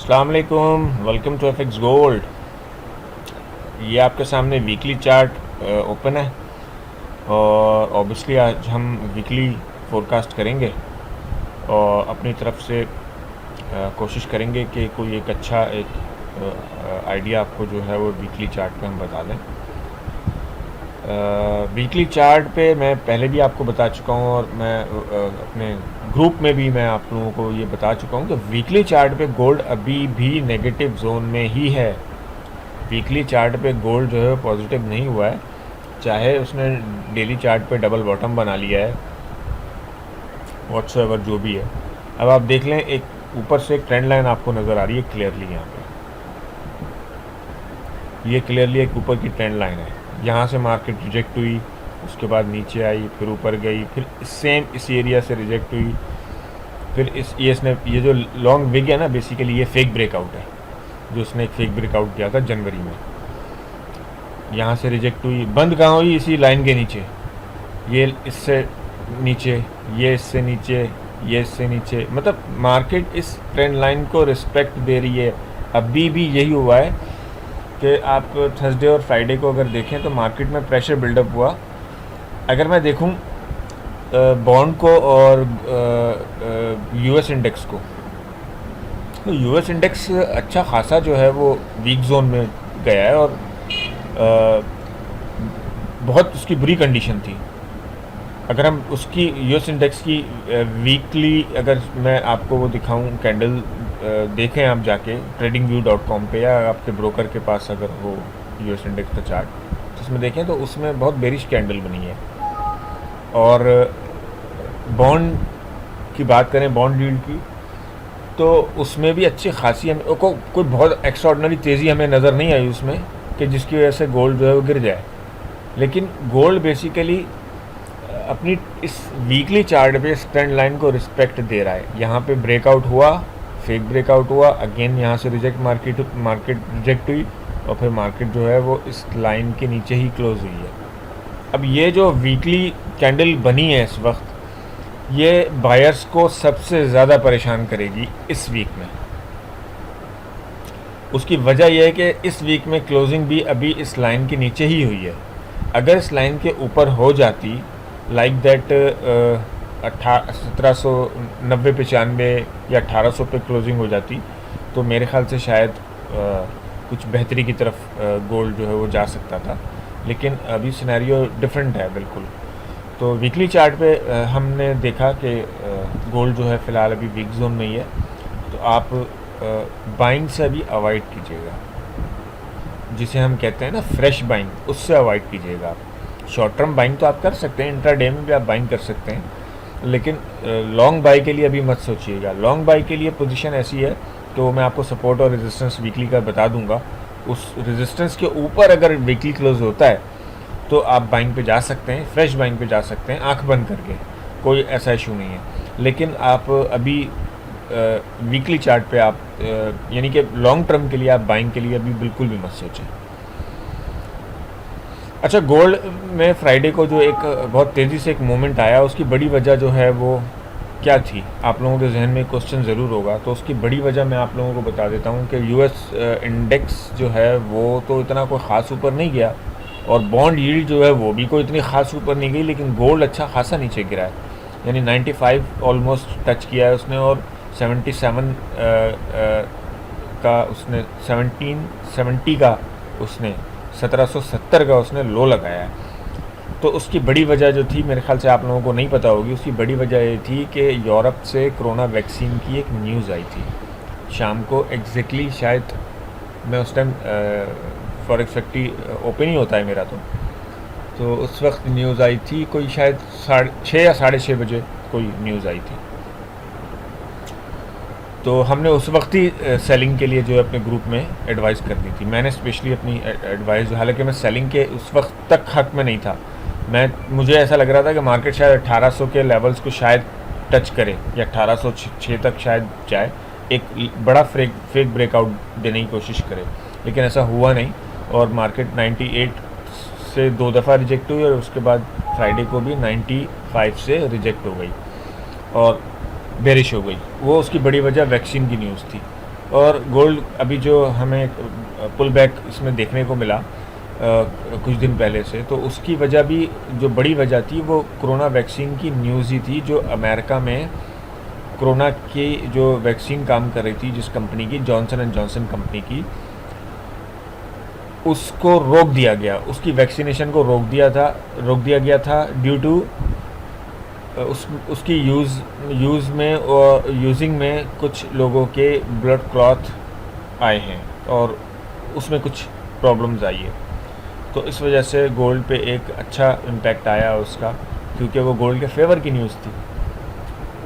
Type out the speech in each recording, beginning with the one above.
अस्सलाम वालेकुम, welcome to FX gold. ये आपके सामने वीकली चार्ट ओपन है और ऑब्वियसली आज हम वीकली फोरकास्ट करेंगे और अपनी तरफ से कोशिश करेंगे कि कोई एक अच्छा एक आइडिया आपको जो है वो वीकली चार्ट पे हम बता दें। वीकली चार्ट पे मैं पहले भी आपको बता चुका हूँ और मैं अपने ग्रुप में भी मैं आप लोगों को ये बता चुका हूँ कि वीकली चार्ट पे गोल्ड अभी भी नेगेटिव जोन में ही है। वीकली चार्ट पे गोल्ड जो है पॉजिटिव नहीं हुआ है, चाहे उसने डेली चार्ट पे डबल बॉटम बना लिया है, व्हाट्सएवर जो भी है। अब आप देख लें, एक ऊपर से एक ट्रेंड लाइन आपको नज़र आ रही है क्लियरली। यहाँ पे ये क्लियरली एक ऊपर की ट्रेंड लाइन है। यहाँ से मार्केट रिजेक्ट हुई, उसके बाद नीचे आई, फिर ऊपर गई, फिर सेम इस एरिया से रिजेक्ट हुई, फिर इसने ये जो लॉन्ग विग है ना, बेसिकली ये फेक ब्रेकआउट है, जो उसने एक फेक ब्रेकआउट किया था जनवरी में। यहाँ से रिजेक्ट हुई, बंद कहाँ हुई? इसी लाइन के नीचे। ये इससे नीचे, ये इससे नीचे, ये इससे नीचे, मतलब मार्केट इस ट्रेंड लाइन को रिस्पेक्ट दे रही है। अभी भी यही हुआ है कि आप थर्सडे और फ्राइडे को अगर देखें तो मार्केट में प्रेशर बिल्डअप हुआ। अगर मैं देखूं बॉन्ड को और यूएस इंडेक्स को, तो यूएस इंडेक्स अच्छा खासा जो है वो वीक जोन में गया है और बहुत उसकी बुरी कंडीशन थी। अगर हम उसकी यूएस इंडेक्स की वीकली अगर मैं आपको वो दिखाऊं कैंडल, देखें आप जाके tradingview.com पे या आपके ब्रोकर के पास अगर वो यूएस इंडेक्स का चार्ट, तो उसमें देखें तो उसमें बहुत बेरिश कैंडल बनी है। और बॉन्ड की बात करें, बॉन्ड यील्ड की, तो उसमें भी अच्छी खासी हमें कोई बहुत एक्स्ट्राऑर्डिनरी तेज़ी हमें नज़र नहीं आई उसमें कि जिसकी वजह से गोल्ड जो है वो गिर जाए। लेकिन गोल्ड बेसिकली अपनी इस वीकली चार्ट पे इस ट्रेंड लाइन को रिस्पेक्ट दे रहा है। यहाँ पे ब्रेकआउट हुआ, फेक ब्रेकआउट हुआ, अगेन यहाँ से मार्केट रिजेक्ट हुई और फिर मार्केट जो है वो इस लाइन के नीचे ही क्लोज हुई है। अब ये जो वीकली कैंडल बनी है इस वक्त, ये बायर्स को सबसे ज़्यादा परेशान करेगी इस वीक में। उसकी वजह यह है कि इस वीक में क्लोजिंग भी अभी इस लाइन के नीचे ही हुई है। अगर इस लाइन के ऊपर हो जाती, लाइक दैट 1790-95 या 1800 पे क्लोजिंग हो जाती, तो मेरे ख्याल से शायद कुछ बेहतरी की तरफ गोल्ड जो है वो जा सकता था। लेकिन अभी सिनेरियो डिफरेंट है बिल्कुल। तो वीकली चार्ट पे हमने देखा कि गोल्ड जो है फ़िलहाल अभी वीक जोन में ही है। तो आप बाइंग से अभी अवॉइड कीजिएगा, जिसे हम कहते हैं ना फ्रेश बाइंग, उससे अवॉइड कीजिएगा। आप शॉर्ट टर्म बाइंग तो आप कर सकते हैं, इंट्राडे में भी आप बाइंग कर सकते हैं, लेकिन लॉन्ग बाई के लिए अभी मत सोचिएगा। लॉन्ग बाई के लिए पोजीशन ऐसी है, तो मैं आपको सपोर्ट और रेजिस्टेंस वीकली का बता दूंगा। उस रेजिस्टेंस के ऊपर अगर वीकली क्लोज होता है तो आप बाइंग पे जा सकते हैं, फ्रेश बाइंग पे जा सकते हैं आंख बंद करके, कोई ऐसा इशू नहीं है। लेकिन आप अभी वीकली चार्ट पे आप यानी कि लॉन्ग टर्म के लिए आप बाइंग के लिए अभी बिल्कुल भी मत सोचें। अच्छा, गोल्ड में फ्राइडे को जो एक बहुत तेज़ी से एक मोमेंट आया, उसकी बड़ी वजह जो है वो क्या थी? आप लोगों के जहन में क्वेश्चन ज़रूर होगा, तो उसकी बड़ी वजह मैं आप लोगों को बता देता हूँ कि यूएस इंडेक्स जो है वो तो इतना कोई ख़ास ऊपर नहीं गया और बॉन्ड यील्ड जो है वो भी कोई इतनी ख़ास ऊपर नहीं गई, लेकिन गोल्ड अच्छा खासा नीचे गिरा है। यानी 95 ऑलमोस्ट टच किया है उसने और 77 का उसने 1770 का उसने 1770 का उसने लो लगाया है। तो उसकी बड़ी वजह जो थी, मेरे ख्याल से आप लोगों को नहीं पता होगी, उसकी बड़ी वजह ये थी कि यूरोप से कोरोना वैक्सीन की एक न्यूज़ आई थी शाम को एग्जैक्टली, शायद मैं उस टाइम फॉरेक्स फैक्ट्री ओपन ही होता है मेरा, तो उस वक्त न्यूज़ आई थी, कोई शायद 6:30 या 6:30 बजे कोई न्यूज़ आई थी। तो हमने उस वक्त ही सेलिंग के लिए जो है अपने ग्रुप में एडवाइस कर दी थी। मैंने स्पेशली अपनी एडवाइस, हालांकि मैं सेलिंग के उस वक्त तक हक में नहीं था, मुझे ऐसा लग रहा था कि मार्केट शायद 1800 के लेवल्स को शायद टच करे या 1806 तक शायद जाए, एक बड़ा फेक ब्रेकआउट देने की कोशिश करे, लेकिन ऐसा हुआ नहीं और मार्केट 98 से 2 दफ़ा रिजेक्ट हुई और उसके बाद फ्राइडे को भी 95 से रिजेक्ट हो गई और बेरिश हो गई। वो उसकी बड़ी वजह वैक्सीन की न्यूज़ थी। और गोल्ड अभी जो हमें पुल बैक इसमें देखने को मिला कुछ दिन पहले से, तो उसकी वजह भी जो बड़ी वजह थी वो कोरोना वैक्सीन की न्यूज़ ही थी, जो अमेरिका में कोरोना की जो वैक्सीन काम कर रही थी जिस कंपनी की, जॉनसन एंड जॉनसन कंपनी की, उसको रोक दिया गया, उसकी वैक्सीनेशन को रोक दिया गया था ड्यू टू उसकी यूज़ में और यूजिंग में कुछ लोगों के ब्लड क्लॉट आए हैं और उसमें कुछ प्रॉब्लम्स आई है। तो इस वजह से गोल्ड पे एक अच्छा इम्पैक्ट आया उसका, क्योंकि वो गोल्ड के फेवर की न्यूज़ थी।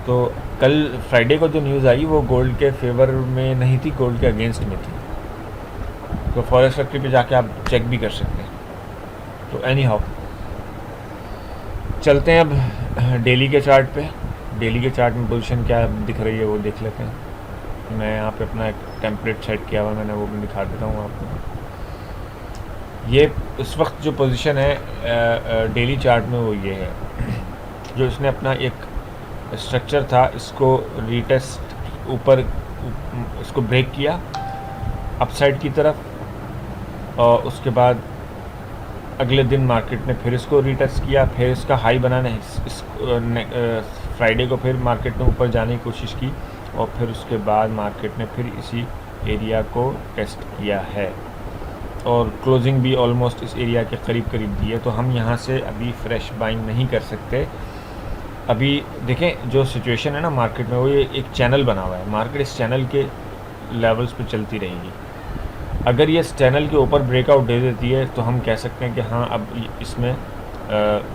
तो कल फ्राइडे को जो न्यूज़ आई वो गोल्ड के फेवर में नहीं थी, गोल्ड के अगेंस्ट में थी। तो फॉरेक्स फैक्ट्री पे जाके आप चेक भी कर सकते हैं। तो एनी हाउ चलते हैं अब डेली के चार्ट पे। डेली के चार्ट में पोजीशन क्या दिख रही है वो देख लेते हैं। मैं यहाँ पे अपना एक टेम्पलेट सेट किया हुआ मैंने, वो भी दिखा देता हूँ आपको। ये इस वक्त जो पोजीशन है डेली चार्ट में वो ये है, जो इसने अपना एक स्ट्रक्चर था इसको रीटेस्ट ऊपर इसको ब्रेक किया अपसाइड की तरफ, और उसके बाद अगले दिन मार्केट ने फिर इसको रीटेस्ट किया, फिर इसका हाई बनाने फ्राइडे को फिर मार्केट ने ऊपर जाने की कोशिश की, और फिर उसके बाद मार्केट ने फिर इसी एरिया को टेस्ट किया है और क्लोजिंग भी ऑलमोस्ट इस एरिया के करीब करीब दी है। तो हम यहाँ से अभी फ्रेश बाइंग नहीं कर सकते। अभी देखें जो सिचुएशन है ना मार्केट में, वो ये एक चैनल बना हुआ है, मार्केट इस चैनल के लेवल्स पे चलती रहेगी। अगर ये इस चैनल के ऊपर ब्रेकआउट दे देती है तो हम कह सकते हैं कि हाँ अब इसमें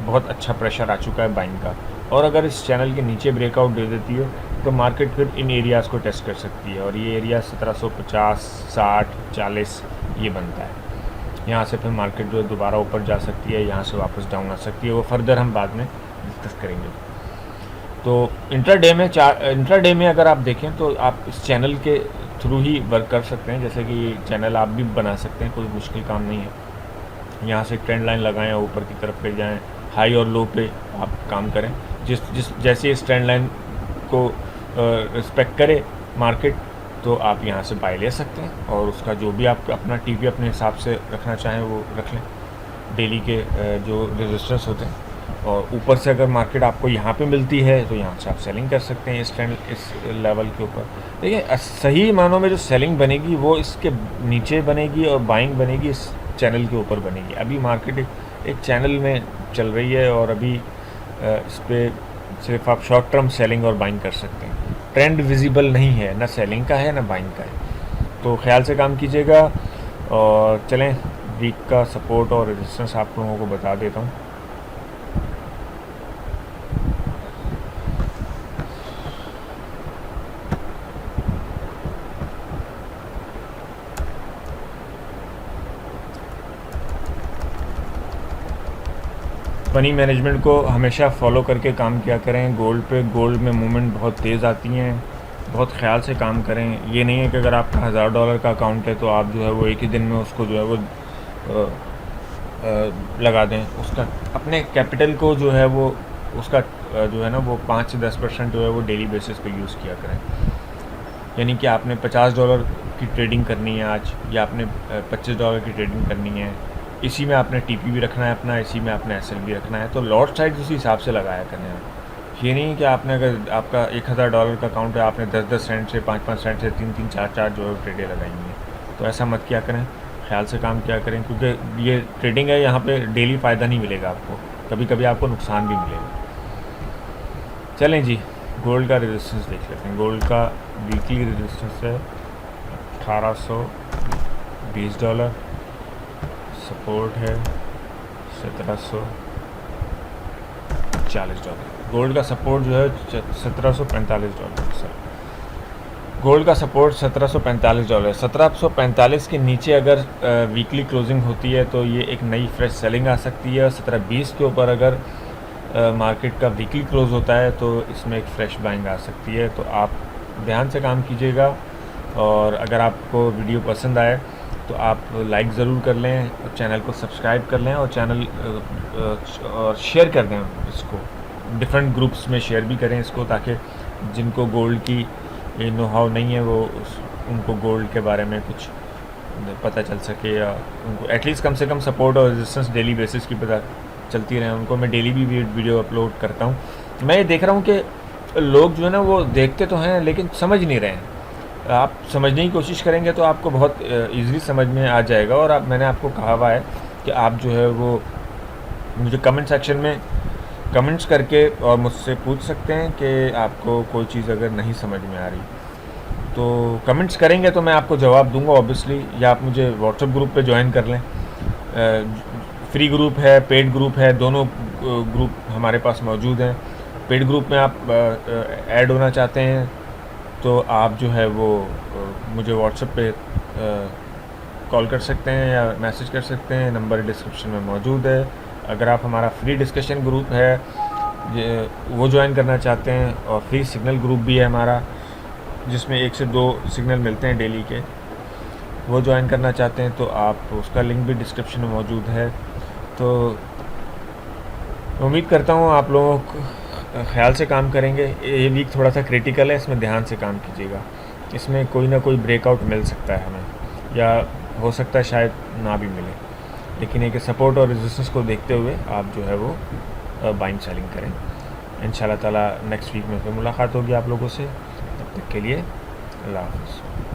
बहुत अच्छा प्रेशर आ चुका है बाइंग का। और अगर इस चैनल के नीचे ब्रेकआउट दे देती है तो मार्केट फिर इन एरियाज़ को टेस्ट कर सकती है, और ये एरिया 1750, 60, 40 ये बनता है। यहाँ से फिर मार्केट जो है दोबारा ऊपर जा सकती है, यहाँ से वापस डाउन आ सकती है, वो फर्दर हम बाद में डिस्कस करेंगे। तो इंट्राडे में अगर आप देखें तो आप इस चैनल के थ्रू ही वर्क कर सकते हैं, जैसे कि ये चैनल आप भी बना सकते हैं, कोई मुश्किल काम नहीं है। यहाँ से ट्रेंड लाइन लगाएं, ऊपर की तरफ ले जाएं, हाई और लो पे आप काम करें। जैसे इस ट्रेंड लाइन को रिस्पेक्ट करे मार्केट, तो आप यहाँ से बाय ले सकते हैं, और उसका जो भी आप अपना टीपी अपने हिसाब से रखना चाहें वो रख लें, डेली के जो रेजिस्टेंस होते हैं। और ऊपर से अगर मार्केट आपको यहाँ पे मिलती है तो यहाँ से आप सेलिंग कर सकते हैं इस लेवल के ऊपर। देखिए सही मानों में जो सेलिंग बनेगी वो इसके नीचे बनेगी और बाइंग बनेगी इस चैनल के ऊपर बनेगी। अभी मार्केट एक चैनल में चल रही है और अभी इस पर सिर्फ आप शॉर्ट टर्म सेलिंग और बाइंग कर सकते हैं। ट्रेंड विजिबल नहीं है, ना सेलिंग का है ना बाइंग का है, तो ख्याल से काम कीजिएगा। और चलें वीक का सपोर्ट और रेजिस्टेंस आप लोगों को बता देता हूँ। मनी मैनेजमेंट को हमेशा फॉलो करके काम किया करें। गोल्ड में मूवमेंट बहुत तेज़ आती हैं, बहुत ख्याल से काम करें। ये नहीं है कि अगर आपका $1000 का अकाउंट है तो आप जो है वो एक ही दिन में उसको जो है वो लगा दें। उसका अपने कैपिटल को जो है वो उसका जो है ना वो 5 से 10% जो है वो डेली बेसिस पे यूज़ किया करें। यानी कि आपने $50 की ट्रेडिंग करनी है आज, या आपने $25 की ट्रेडिंग करनी है, इसी में आपने टीपी भी रखना है अपना, इसी में आपने एसएल भी रखना है, तो लॉट साइड उसी हिसाब से लगाया करें आप। ये नहीं कि आपने अगर आपका $1000 का अकाउंट है, आपने 10-10 सेंट से 5-5 सेंट से 3-3, 4-4 जो है ट्रेडें लगाएंगे, तो ऐसा मत किया करें। ख्याल से काम किया करें, क्योंकि ये ट्रेडिंग है, यहाँ पे डेली फ़ायदा नहीं मिलेगा आपको, कभी कभी आपको नुकसान भी मिलेगा। चलें जी, गोल्ड का रेजिस्टेंस देख लेते हैं। गोल्ड का वीकली रेजिस्टेंस है $1820, सपोर्ट है $1740। गोल्ड का सपोर्ट जो है $1745 सर। गोल्ड का सपोर्ट $1745। 1745 के नीचे अगर वीकली क्लोजिंग होती है तो ये एक नई फ्रेश सेलिंग आ सकती है। 1720 के ऊपर अगर मार्केट का वीकली क्लोज होता है तो इसमें एक फ़्रेश बाइंग आ सकती है। तो आप ध्यान से काम कीजिएगा, और अगर आपको वीडियो पसंद आए तो आप लाइक ज़रूर कर लें, और चैनल को सब्सक्राइब कर लें, और चैनल और शेयर कर दें इसको, डिफरेंट ग्रुप्स में शेयर भी करें इसको, ताकि जिनको गोल्ड की नो हाउ नहीं है वो उनको गोल्ड के बारे में कुछ पता चल सके, या उनको एटलीस्ट कम से कम सपोर्ट और रेजिस्टेंस डेली बेसिस की पता चलती रहे उनको। मैं डेली भी वीडियो अपलोड करता हूँ। मैं ये देख रहा हूँ कि लोग जो है ना वो देखते तो हैं लेकिन समझ नहीं रहे हैं। आप समझने की कोशिश करेंगे तो आपको बहुत ईज़िली समझ में आ जाएगा। और मैंने आपको कहा हुआ है कि आप जो है वो मुझे कमेंट सेक्शन में कमेंट्स करके और मुझसे पूछ सकते हैं कि आपको कोई चीज़ अगर नहीं समझ में आ रही तो कमेंट्स करेंगे तो मैं आपको जवाब दूंगा ऑब्वियसली, या आप मुझे व्हाट्सएप ग्रुप पे ज्वाइन कर लें। फ्री ग्रुप है, पेड ग्रुप है, दोनों ग्रुप हमारे पास मौजूद हैं। पेड ग्रुप में आप ऐड होना चाहते हैं तो आप जो है वो मुझे व्हाट्सएप पे कॉल कर सकते हैं या मैसेज कर सकते हैं, नंबर डिस्क्रिप्शन में मौजूद है। अगर आप हमारा फ्री डिस्कशन ग्रुप है वो ज्वाइन करना चाहते हैं, और फ्री सिग्नल ग्रुप भी है हमारा जिसमें 1 से 2 सिग्नल मिलते हैं डेली के, वो ज्वाइन करना चाहते हैं तो आप उसका लिंक भी डिस्क्रिप्शन में मौजूद है। तो उम्मीद करता हूँ आप लोगों को ख्याल से काम करेंगे। ये वीक थोड़ा सा क्रिटिकल है, इसमें ध्यान से काम कीजिएगा। इसमें कोई ना कोई ब्रेकआउट मिल सकता है हमें, या हो सकता है शायद ना भी मिले, लेकिन एक सपोर्ट और रेजिस्टेंस को देखते हुए आप जो है वो बाइंग सेलिंग करें। इंशाल्लाह ताला नेक्स्ट वीक में फिर मुलाकात होगी आप लोगों से। तब तक के लिए अल्लाह हाफ़िज़।